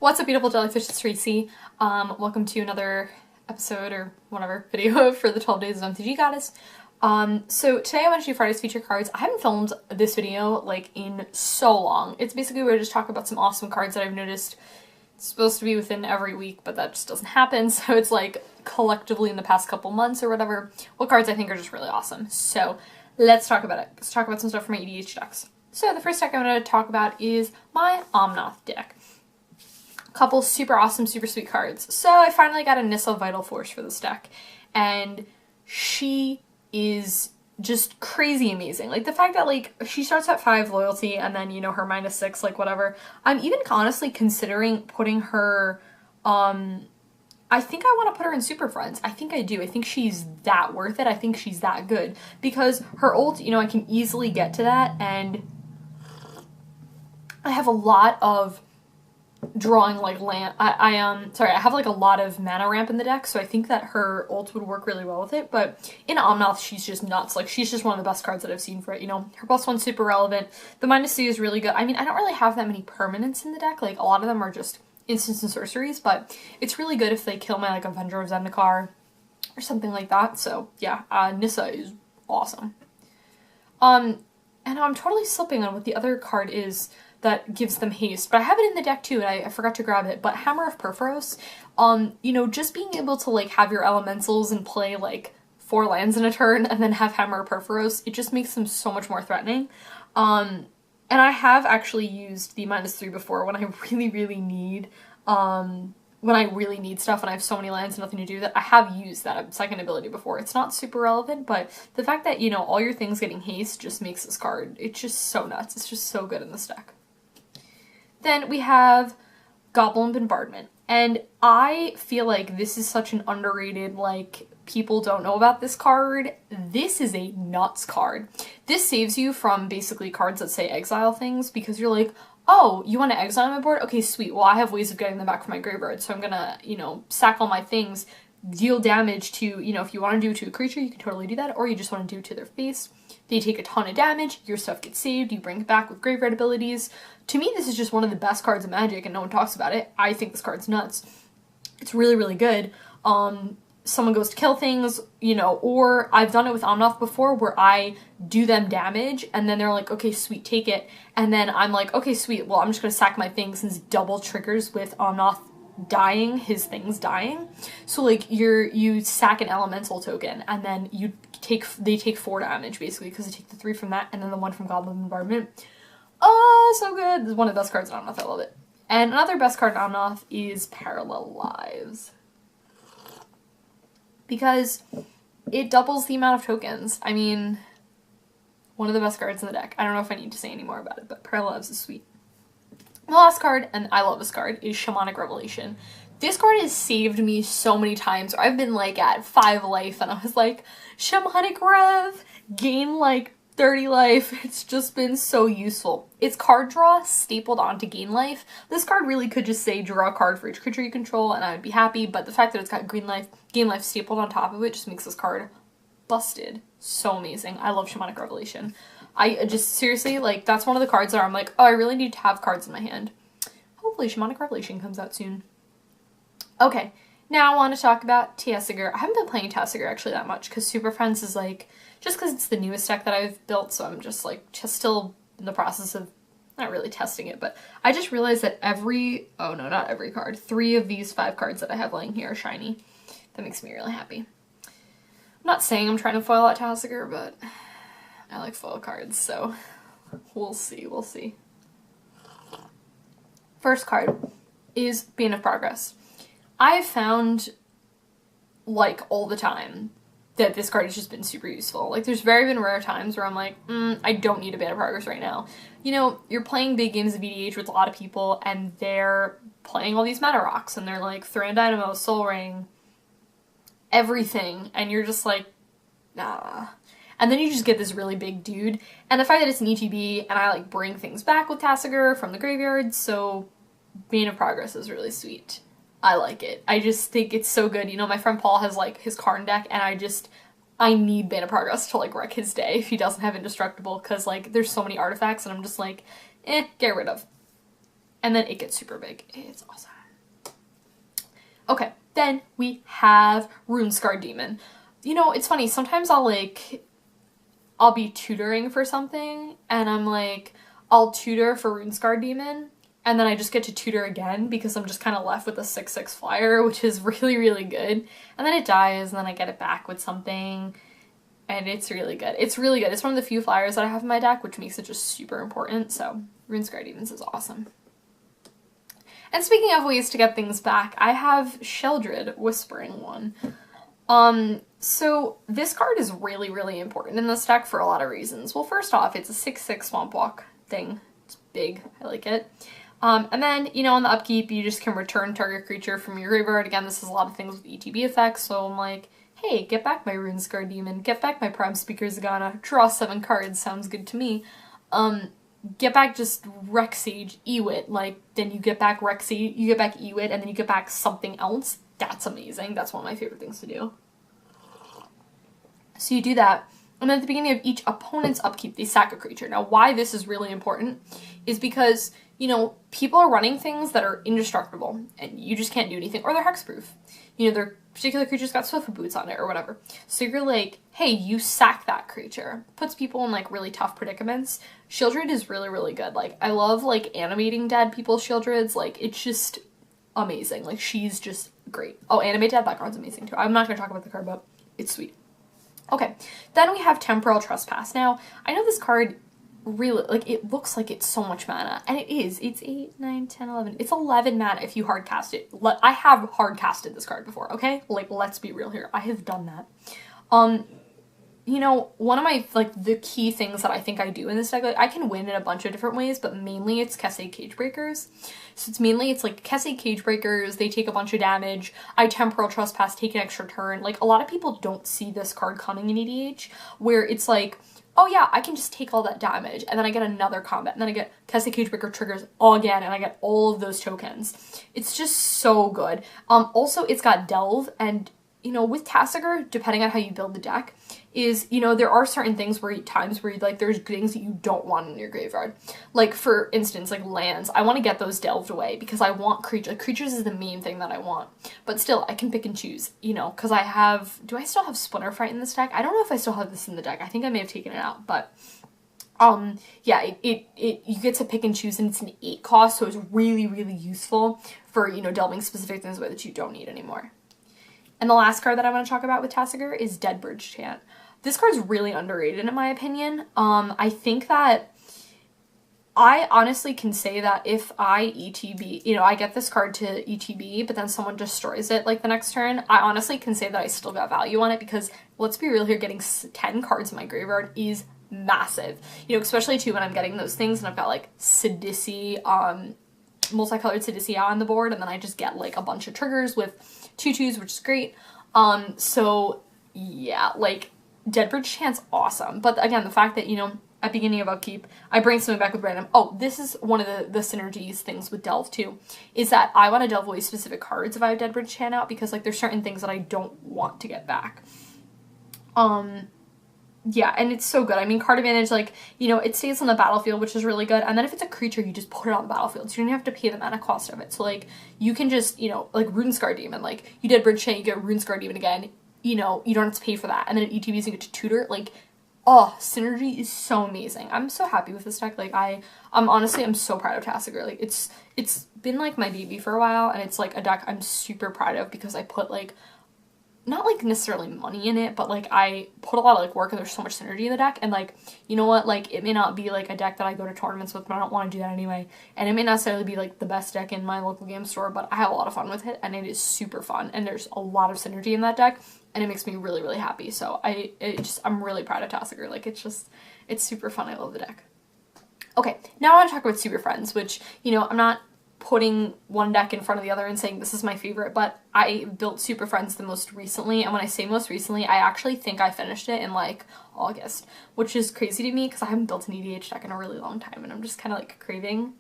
What's up, beautiful jellyfish? It's Tracy. Welcome to another episode or whatever video for the 12 days of MTGGoddess. So today I want to do Friday's feature cards. I haven't filmed this video like in so long. It's basically where I just talk about some awesome cards that I've noticed. It's supposed to be within every week, but that just doesn't happen. So it's like collectively in the past couple months or whatever, what cards I think are just really awesome. So let's talk about it. Let's talk about some stuff from my EDH decks. So the first deck I'm going to talk about is my Omnath deck. Couple super awesome, super sweet cards. So I finally got a Nissa Vital Force for this deck, and she is just crazy amazing. Like the fact that like she starts at 5 loyalty and then, you know, her -6, like whatever. I'm even honestly considering putting her, I think I want to put her in Superfriends. I think I do. I think she's that worth it. I think she's that good because her ult, you know, I can easily get to that, and I have a lot of drawing like land. I have like a lot of mana ramp in the deck, so I think that her ult would work really well with it. But in Omnath, she's just nuts. Like she's just one of the best cards that I've seen for it. You know, her +1's super relevant. The -2 is really good. I mean, I don't really have that many permanents in the deck. Like a lot of them are just instants and sorceries, but it's really good if they kill my like Avenger of Zendikar or something like that. So yeah, Nissa is awesome. And I'm totally slipping on what the other card is that gives them haste, but I have it in the deck too, and I forgot to grab it, but Hammer of Purphoros, you know, just being able to like have your elementals and play like 4 lands in a turn and then have Hammer of Purphoros, it just makes them so much more threatening. And I have actually used the -3 before when I really need, stuff and I have so many lands and nothing to do that. I have used that second ability before. It's not super relevant, but the fact that, you know, all your things getting haste just makes this card, it's just so nuts. It's just so good in this deck. Then we have Goblin Bombardment, and I feel like this is such an underrated, like, people don't know about this card. This is a nuts card. This saves you from basically cards that say exile things, because you're like, oh, you want to exile my board? Okay, sweet. Well, I have ways of getting them back from my graveyard, so I'm gonna, you know, sack all my things, deal damage to, you know, if you want to do it to a creature, you can totally do that, or you just want to do it to their face. They take a ton of damage, your stuff gets saved, you bring it back with graveyard abilities. To me, this is just one of the best cards of Magic, and no one talks about it. I think this card's nuts. It's really good. Someone goes to kill things, you know, or I've done it with Omnath before where I do them damage, and then they're like, okay, sweet, take it. And then I'm like, okay, sweet, well, I'm just gonna sack my things, since double triggers with Omnath dying, his things dying. So like you sack an elemental token, and then they take 4 damage basically, because they take the 3 from that and then the 1 from Goblin Bombardment. Oh, so good. This is one of the best cards in Omnath. I love it. And another best card in Omnath is Parallel Lives, because it doubles the amount of tokens. I mean, one of the best cards in the deck. I don't know if I need to say any more about it, but Parallel Lives is sweet. The last card, and I love this card, is Shamanic Revelation. This card has saved me so many times. I've been like at 5 life and I was like, Shamanic Rev, gain like 30 life. It's just been so useful. It's card draw stapled onto gain life. This card really could just say draw a card for each creature you control and I would be happy, but the fact that it's got gain life stapled on top of it just makes this card busted. So amazing. I love Shamanic Revelation. I just, seriously, like, that's one of the cards that I'm like, oh, I really need to have cards in my hand. Hopefully Shamanic Revelation comes out soon. Okay, now I want to talk about Tasigur. I haven't been playing Tasigur actually that much, because Superfriends is like, just because it's the newest deck that I've built, so I'm just like, still in the process of, not really testing it, but I just realized that oh no, not every card, 3 of these 5 cards that I have laying here are shiny. That makes me really happy. I'm not saying I'm trying to foil out Tasigur, but I like foil cards, so we'll see. First card is Bane of Progress. I've found, like, all the time that this card has just been super useful. Like, there's been rare times where I'm like, I don't need a Bane of Progress right now. You know, you're playing big games of EDH with a lot of people, and they're playing all these mana rocks, and they're like, Thran Dynamo, Soul Ring, everything, and you're just like, nah. And then you just get this really big dude, and the fact that it's an ETB, and I like bring things back with Tasigur from the graveyard, so Bane of Progress is really sweet. I like it. I just think it's so good. You know, my friend Paul has like his Karn deck, and I need Bane of Progress to like wreck his day if he doesn't have Indestructible, because like there's so many artifacts, and I'm just like, get rid of. and then it gets super big. It's awesome. Okay, then we have Rune-Scarred Demon. You know, it's funny, sometimes I'll be tutoring for something, and I'm like, I'll tutor for Rune-Scarred Demon, and then I just get to tutor again because I'm just kind of left with a 6/6 flyer, which is really, really good. And then it dies, and then I get it back with something, and it's really good. It's really good. It's one of the few flyers that I have in my deck, which makes it just super important, so Rune-Scarred Demons is awesome. And speaking of ways to get things back, I have Sheoldred, Whispering One. So this card is really, really important in this deck for a lot of reasons. Well, first off, it's a 6/6 Swamp Walk thing. It's big. I like it. And then, you know, on the upkeep, you just can return target creature from your graveyard. Again, this is a lot of things with ETB effects, so I'm like, hey, get back my Rune-Scarred Demon, get back my Prime Speaker Zagana, draw 7 cards, sounds good to me. Get back just Rexage, Ewit, like, then you get back Rexage, you get back Ewit, and then you get back something else. That's amazing. That's one of my favorite things to do. So you do that, and then at the beginning of each opponent's upkeep, they sack a creature. Now, why this is really important is because, you know, people are running things that are indestructible, and you just can't do anything, or they're hexproof. You know, their particular creature's got Swift boots on it, or whatever. So you're like, hey, you sack that creature. Puts people in, like, really tough predicaments. Sheoldred is really, really good. Like, I love, like, animating dead people's Sheoldreds. Like, it's just amazing. Like, she's just great. Oh, animate dead, that card's amazing, too. I'm not going to talk about the card, but it's sweet. Okay, then we have Temporal Trespass. Now, I know this card really, like, it looks like it's so much mana, and it is. It's 8, 9, 10, 11. It's 11 mana if you hard cast it. I have hard casted this card before, okay? Like, let's be real here. I have done that. You know, one of my, like, the key things that I think I do in this deck, like, I can win in a bunch of different ways, but mainly it's Kesse Cagebreakers. So it's like Kesse Cagebreakers, they take a bunch of damage, I Temporal Trespass, take an extra turn. Like, a lot of people don't see this card coming in EDH, where it's like, oh yeah, I can just take all that damage, and then I get another combat, and then I get Kesse Cagebreaker triggers all again, and I get all of those tokens. It's just so good. Also, it's got Delve, and, you know, with Tasigur, depending on how you build the deck, is, you know, there are certain things where, times where, like, there's things that you don't want in your graveyard. Like, for instance, like, lands. I want to get those delved away, because I want creatures is the main thing that I want. But still, I can pick and choose, you know, because I have, do I still have Splinter Fright in this deck? I don't know if I still have this in the deck. I think I may have taken it out, but, yeah, you get to pick and choose, and it's an 8 cost, so it's really, really useful for, you know, delving specific things away that you don't need anymore. And the last card that I want to talk about with Tasigur is Deadbridge Chant. This card's really underrated in my opinion. I think that I honestly can say that if I ETB, you know, I get this card to ETB, but then someone destroys it like the next turn, I honestly can say that I still got value on it, because let's be real here, getting 10 cards in my graveyard is massive. You know, especially too when I'm getting those things and I've got like Sidisi, multicolored Sidisi on the board, and then I just get like a bunch of triggers with 2/2s, which is great. So yeah, like, Deadbridge Chant's awesome. But again, the fact that, you know, at beginning of upkeep, I bring something back with random. Oh, this is one of the synergies things with Delve too, is that I want to delve away specific cards if I have Deadbridge Chant out, because, like, there's certain things that I don't want to get back. Yeah, and it's so good. I mean, card advantage, like, you know, it stays on the battlefield, which is really good. And then if it's a creature, you just put it on the battlefield, so you don't have to pay the mana cost of it. So, like, you can just, you know, like Rune-Scarred Demon, like, you Deadbridge Chant, you get Rune-Scarred Demon again, you know, you don't have to pay for that. And then at ETBs, you get to tutor. Like, oh, synergy is so amazing. I'm so happy with this deck. Like, I'm honestly, I'm so proud of Tasigur. Like, it's been, like, my baby for a while, and it's, like, a deck I'm super proud of, because I put, like, not, like, necessarily money in it, but, like, I put a lot of, like, work, and there's so much synergy in the deck, and, like, you know what, like, it may not be, like, a deck that I go to tournaments with, but I don't want to do that anyway, and it may not necessarily be, like, the best deck in my local game store, but I have a lot of fun with it, and it is super fun, and there's a lot of synergy in that deck, and it makes me really, really happy, so I'm really proud of Tasigur. Like, it's super fun. I love the deck. Okay, now I want to talk about Superfriends, which, you know, I'm not putting one deck in front of the other and saying this is my favorite, but I built Superfriends the most recently, and when I say most recently, I actually think I finished it in, like, August, which is crazy to me, because I haven't built an EDH deck in a really long time, and I'm just kind of, like, craving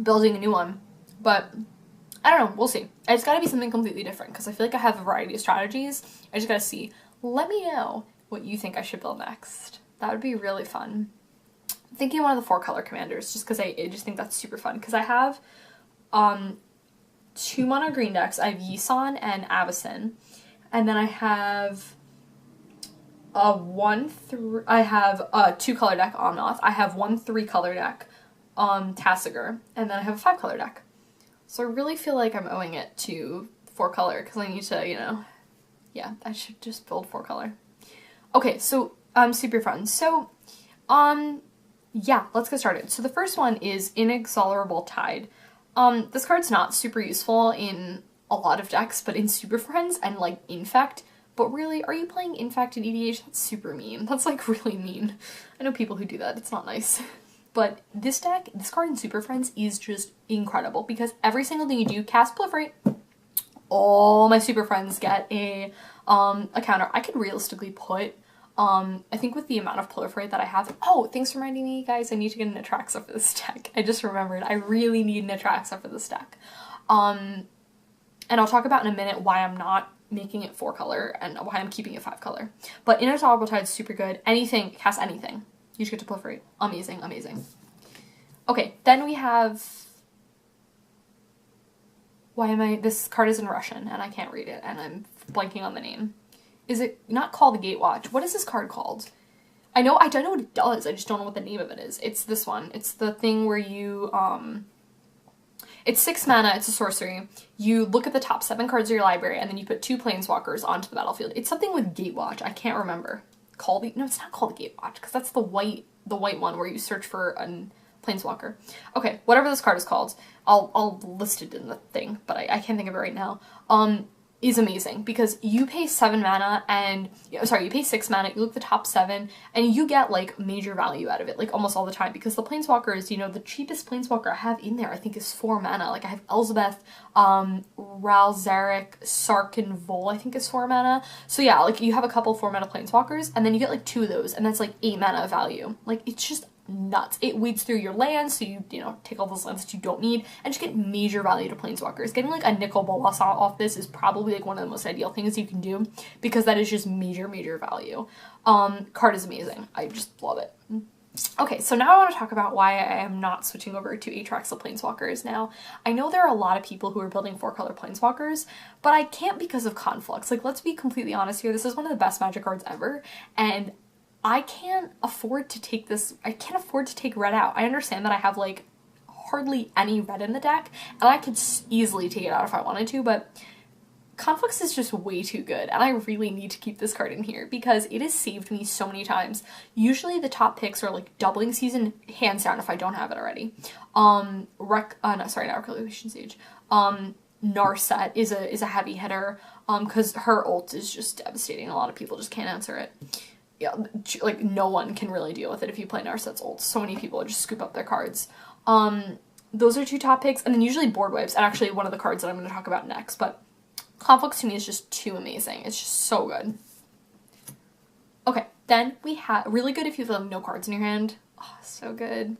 building a new one, but I don't know, we'll see. It's gotta be something completely different, because I feel like I have a variety of strategies. I just gotta see. Let me know what you think I should build next. That would be really fun. thinking one of the 4-color commanders, just because I just think that's super fun. Because I have 2 mono green decks. I have Yisan and Avacyn. And then I have a 2-color deck, Omnath. I have 1 3-color deck, Tasigur. And then I have a 5-color deck. So I really feel like I'm owing it to 4-color, because I need to, you know, yeah, I should just build 4-color. Okay, so, Superfriends. So, yeah, let's get started. So the first one is Inexorable Tide. This card's not super useful in a lot of decks, but in Superfriends and, like, Infect. But really, are you playing Infect in EDH? That's super mean. That's, like, really mean. I know people who do that. It's not nice. But this card in Superfriends is just incredible, because every single thing you do, cast Proliferate, all my Superfriends get a counter. I could realistically put, I think with the amount of Proliferate that I have, oh, thanks for reminding me, guys, I need to get an Atraxa for this deck. I just remembered, I really need an Atraxa for this deck. And I'll talk about in a minute why I'm not making it 4-color and why I'm keeping it 5-color. But Inexorable Tide is super good. Anything, cast anything. You just get to Proliferate. Amazing, amazing. Okay, then we have... This card is in Russian, and I can't read it, and I'm blanking on the name. Is it not called the Gatewatch? What is this card called? I don't know what it does, I just don't know what the name of it is. It's this one. It's the thing where you, it's 6 mana, it's a sorcery. You look at the top 7 cards of your library, and then you put 2 planeswalkers onto the battlefield. It's something with Gatewatch, I can't remember. No, it's not called the Gatewatch, because that's the white one where you search for a planeswalker. Okay, whatever this card is called, I'll list it in the thing, but I can't think of it right now. Is amazing, because you pay 7 mana and, you pay 6 mana, you look at the top 7, and you get, like, major value out of it, like, almost all the time, because the planeswalkers, you know, the cheapest planeswalker I have in there, I think, is 4 mana. Like, I have Elizabeth, Ralzarek, Sarkin Vol, I think is 4 mana. So yeah, like, you have a couple 4 mana planeswalkers, and then you get, like, 2 of those, and that's, like, 8 mana of value. Like, it's just nuts. It weeds through your lands, so you know, take all those lands that you don't need, and just get major value to planeswalkers. Getting, like, a nickel bolas off this is probably, like, one of the most ideal things you can do, because that is just major value. Card is amazing. I just love it. Okay, so now I want to talk about why I am not switching over to Atraxa Planeswalkers now. I know there are a lot of people who are building 4-color Planeswalkers, but I can't because of Conflux. Like, let's be completely honest here, this is one of the best Magic cards ever, and I can't afford to take this, I can't afford to take red out. I understand that I have, like, hardly any red in the deck, and I could easily take it out if I wanted to, but Conflux is just way too good, and I really need to keep this card in here, because it has saved me so many times. Usually the top picks are, like, Doubling Season, hands down if I don't have it already. Not Revelation Sage. Narset is a heavy hitter, because her ult is just devastating. A lot of people just can't answer it. Yeah, like, no one can really deal with it if you play Narset's ult. So many people just scoop up their cards. Those are 2 top picks, and then usually board wipes, and actually one of the cards that I'm going to talk about next, but Conflux to me is just too amazing. It's just so good. Okay, then we have, really good if you have no cards in your hand. Oh, so good.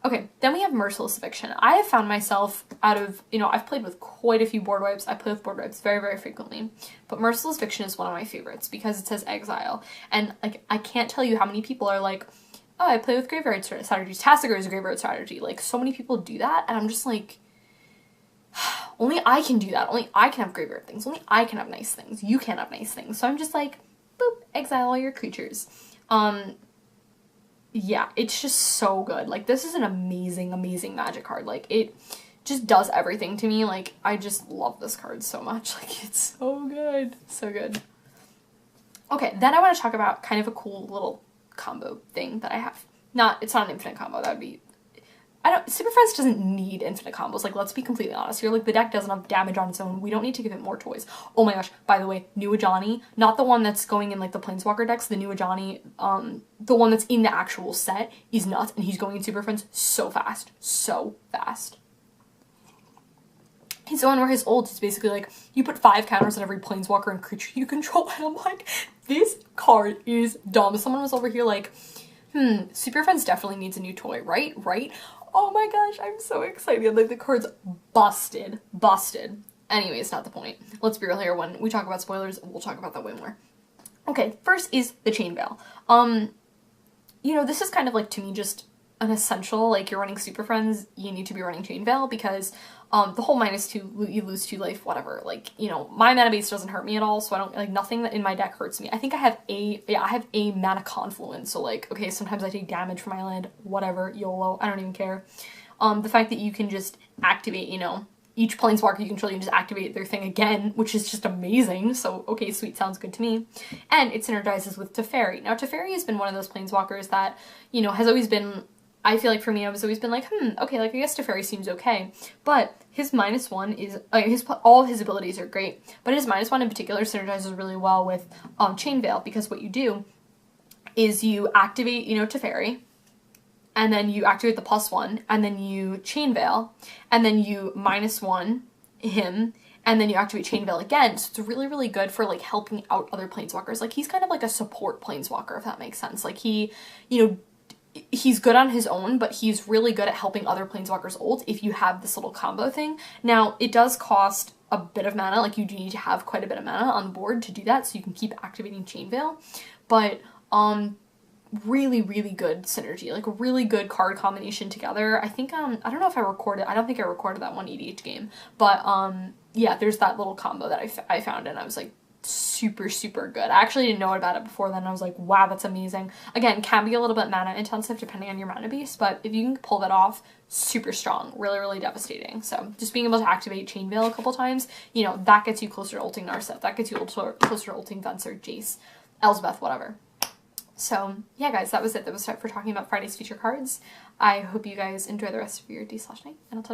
Okay, then we have Merciless Eviction. I have found myself out of, you know, I've played with quite a few board wipes. I play with board wipes very frequently. But Merciless Eviction is one of my favorites because it says exile. And, like, I can't tell you how many people are like, oh, I play with graveyard strategies. Tasigur is a graveyard strategy. Like, so many people do that, and I'm just like, only I can do that. Only I can have graveyard things. Only I can have nice things. You can't have nice things. So I'm just like, boop, exile all your creatures. Yeah, it's just so good. Like, this is an amazing Magic card. Like, it just does everything to me. Like, I just love this card so much. Like, it's so good. So good. Okay, then I want to talk about kind of a cool little combo thing that I have. It's not an infinite combo. That would be... Superfriends doesn't need infinite combos. Like, let's be completely honest here. Like, the deck doesn't have damage on its own. We don't need to give it more toys. Oh my gosh, by the way, new Ajani, not the one that's going in, like, the Planeswalker decks, the new Ajani, the one that's in the actual set is nuts, and he's going in Superfriends so fast. So fast. He's the one where his ult is basically like, you put 5 counters on every Planeswalker and creature you control, and I'm like, this card is dumb. Someone was over here like, Superfriends definitely needs a new toy, right? Oh my gosh, I'm so excited. Like, the card's busted. Anyways, not the point. Let's be real here. When we talk about spoilers, we'll talk about that way more. Okay, first is the Chain Veil. You know, this is kind of like, to me, just an essential, like you're running Super Friends, you need to be running Chain Veil, because the whole -2, you lose 2 life, whatever. Like, you know, my mana base doesn't hurt me at all, so I don't, like, nothing that in my deck hurts me. I think I have a mana confluence, so like, okay, sometimes I take damage from my land, whatever, YOLO, I don't even care. The fact that you can just activate, you know, each planeswalker you control, you can just activate their thing again, which is just amazing. So, okay, sweet, sounds good to me. And it synergizes with Teferi. Now, Teferi has been one of those planeswalkers that, you know, has always been, I feel like for me, I've always been like, okay, like, I guess Teferi seems okay. But his -1 is, all of his abilities are great, but his -1 in particular synergizes really well with Chain Veil, because what you do is you activate, you know, Teferi, and then you activate the +1, and then you Chain Veil, and then you -1 him, and then you activate Chain Veil again. So it's really, really good for, like, helping out other planeswalkers. Like, he's kind of like a support planeswalker, if that makes sense. Like, he, you know, he's good on his own, but he's really good at helping other planeswalkers ult if you have this little combo thing. Now, it does cost a bit of mana, like, you do need to have quite a bit of mana on the board to do that, so you can keep activating Chain Veil. But, really, really good synergy, like a really good card combination together. I think, I don't know if I don't think I recorded that one EDH game, but, yeah, there's that little combo that I found, and I was like, super, super good. I actually didn't know about it before then, and I was like, wow, that's amazing. Again, can be a little bit mana intensive depending on your mana base, but if you can pull that off, super strong, really, really devastating. So just being able to activate Chain Veil a couple times, you know, that gets you closer to ulting Narset, that gets you closer to ulting Venser, Jace, Elsbeth, whatever. So, yeah, guys, that was it. That was it for talking about Friday's feature cards. I hope you guys enjoy the rest of your D/night, and I'll talk to you